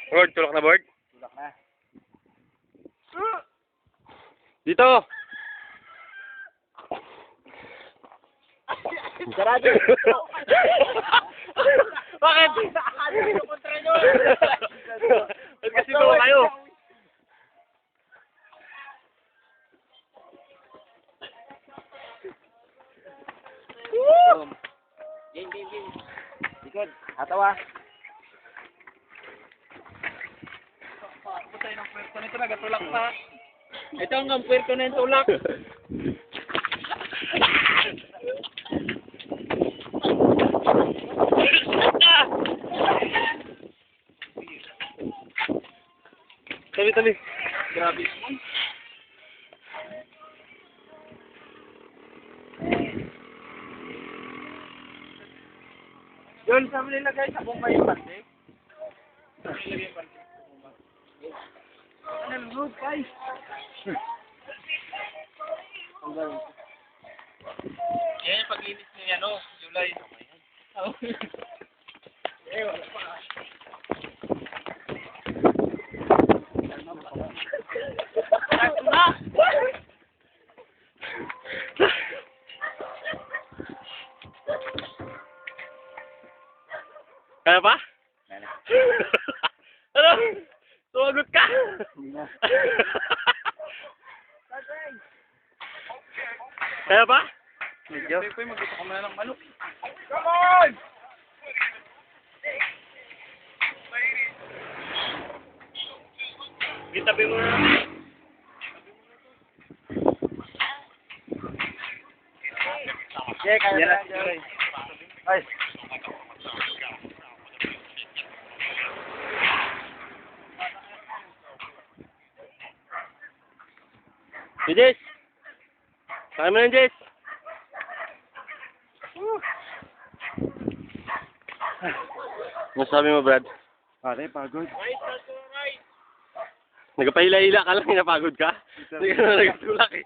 Board, tulak na board. Tulak na. Dito! Sarado! Bakit? Ba't kasi tuwa kayo? Game. Likod, hatawa. Butay ng puwerto nito, nagatulak pa. Ito ang puwerto na yung tulak. Tali. Grabe naman. Yun, saan mo nilagay sa bomba yung pante? Saan mo nilagay yung pante sa bomba? Ano yung road, guys? Yan yung pag-inis niya, no? July. Eh, wala pa. Kaya pa? Ano? Tumagot ka? Kaya pa? Medyo. Pepe, mag-ito ka muna ng manok. Come on! Gitabi mo na. Yeah, kaya na. Ay. Jess! Kaya mo na, Jess! Ano sabi mo, Brad? Pare, pagod. Nagpahila-hila ka lang, napagod ka? Hindi ka na nagtulak eh.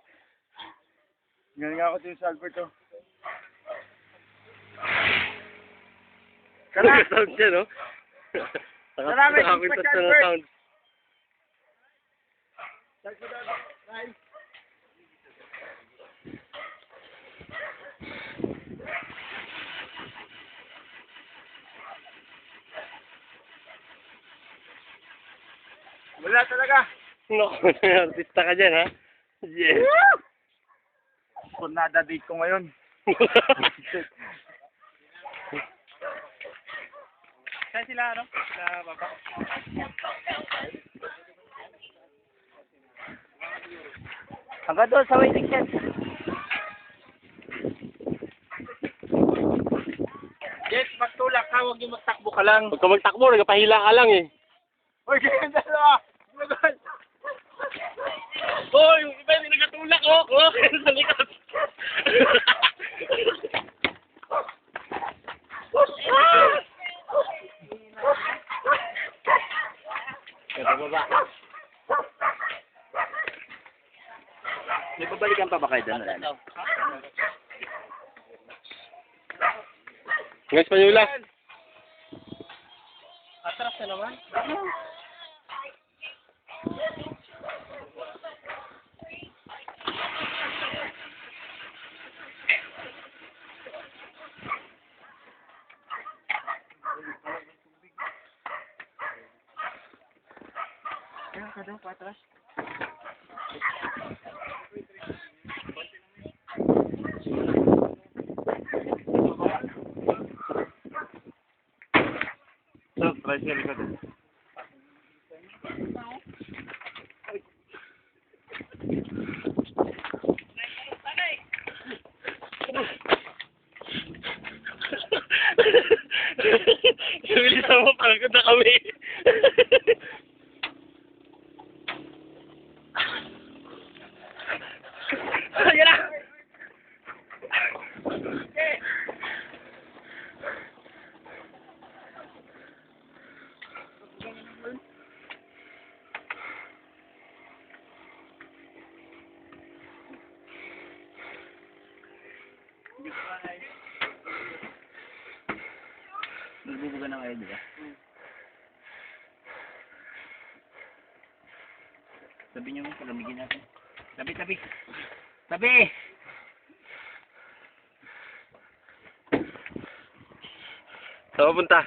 Ngayon nga ako din sa Alberto. Tara! Nag-sound siya, no? Tara, may Nakakwintas super na ng Albert! sound. Wala talaga. Naku, artista ka dyan, ha? Yes! Kung nada-date ko ngayon. Saan sila, ano? Sila baba. Hanggang doon sa waiting shed. Yes, magtulak ka, huwag yung magtakbo ka lang. Huwag ka magtakbo, nagpahila ka lang eh. Uy, ganyan dalawa! Magol! Oh, yung iba yung nagatulak, oh! Oh, sa likod! Kaya baba. May babalikan pa ba kayo doon? Ang Espanyula. Atras na naman. Kaya ka daw, patras. So, try siya likod. Bilisan mo, pagod na kami. Ayan na! Nagbubuga na kayo, di ba? Tabi niyo mo, palamigin natin. Tabi, tabi. Tabi! Saan papunta?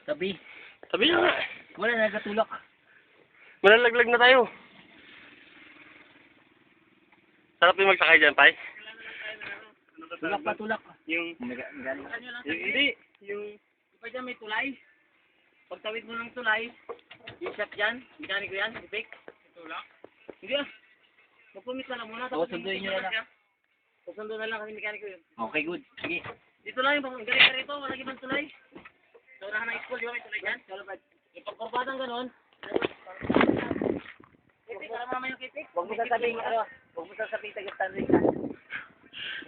Tabi. Sabi niya nga. Wala, nagatulak. Malalaglag na tayo. Sarap yung magsakay dyan, Pai. Tulak pa, tulak. Yung... Galing. Hindi. Yung... Iba dyan may tulay. Pagtawid mo ng tulay, yung shop dyan, mekaniko yan, ipik. Tulak? Hindi ah. Magpumit ka lang muna. Tapos sunduin nyo na lang. Susundo na lang kasi mekaniko yun. Okay, good. Sige. Dito lang yung galing ka rito, walang ibang tulay. Sa unahan ng school, di ba may tulay dyan? Ipagkorbatang ganon. Kipik, alam mo naman yung kipik? Huwag mo sasabihin, huwag mo sasabihin taga-Stanley ka.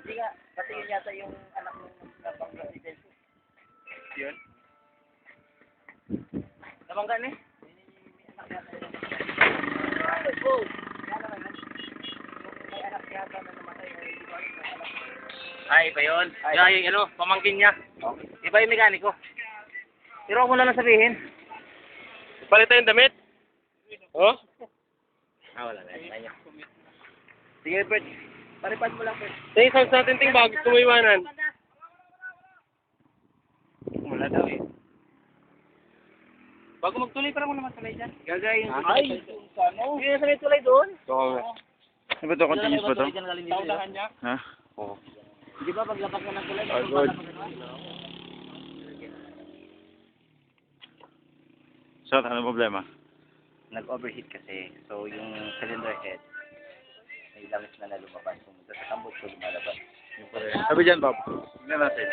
Hindi nga, kasi yun yata yung anak ng nabangga si Delso. Yun? Nabangga na eh? May anak yata yun. Oh! Yan naman yun. May anak yata na namatay. Di ba yung anak? Ay, iba yun. Ay, yung ano, pamangkin niya. Okay. Iba yung mekaniko. Pero ako na lang sabihin. Palit tayong damit? Oh? Wala na. Ayun. Sige, Bert. Paripad mo lang, Bert. Tingin sounds natin ting bago kumiwanan. Wala daw eh. Bago magtuloy, para mo naman tulay dyan. Gagay yung tulay. Ay! Ano? Hindi na sa may tulay doon. Oo nga. Ano ba ito? Continuous ba ito? Taudahan niya. Ha? Oo. Di ba paglabas ka ng tulay? Good. So, ano problema? Nag-overheat kasi. So, yung cylinder head, may langis na lumabas. Pumunta sa tambot ko, lumalabas. Yung pala. Sabi dyan, Bob. Tingnan natin.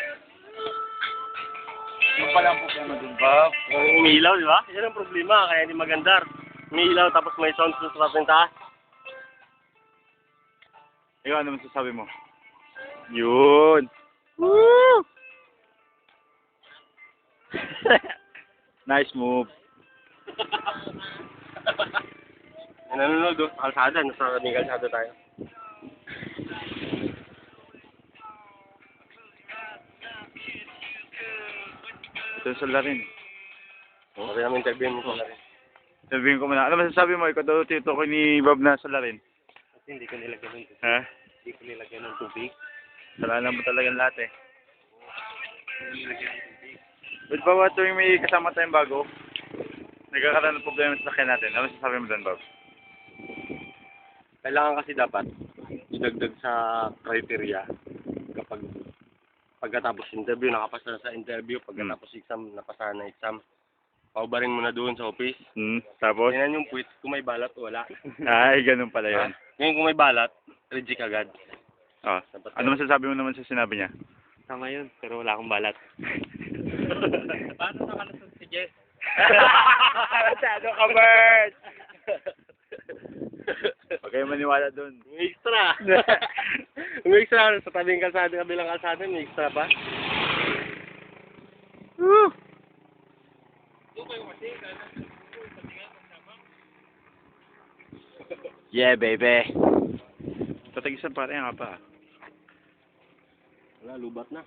Yung pala ang problema dun, Bob. Yung umiilaw, di ba? Yan ang problema, kaya hindi magandar. Umiilaw tapos may sound sa ating taas. Ikaw, ano masasabi mo? Yun! Woo! Nice move. Yung nanonood, oh. Kalsada. Nasa may kalsada tayo. Ito yung salarin. Sabi namin interviewin mo pala rin. Sabihin ko muna. Ano masasabi mo? Ikaw daw tito ko ni Bob na salarin. Kasi hindi ko nilagyan ng tubig. Ha? Hindi ko nilagyan ng tubig. Salanan mo talagang lahat eh. Ba't ba tuwing may kasama tayong bago? Nagkakaroon ng problema sa sakyan natin. Ano masasabi mo doon, Bob? Kailangan kasi dapat idagdag sa criteria kapag pagkatapos interview, nakapasa na sa interview, pagkatapos exam, napasa na exam, paubarin mo na doon sa office. Tapos? Tingnan yung quiz, kung may balat o wala. Ay, ganun pala yun. Ngayon kung may balat, reject agad. Oh. Ano masasabi mo naman sa sinabi niya? Tama yun, pero wala akong balat. Paano nakalusot si Jess? Masyado ka, Bert! Huwag kayo maniwala doon. May extra. May extra sa tabing kalsada, kabilang kalsada, may extra pa. Woo! Yeah, baby. Tatagisan pa rin nga pa. Wala, lubat na.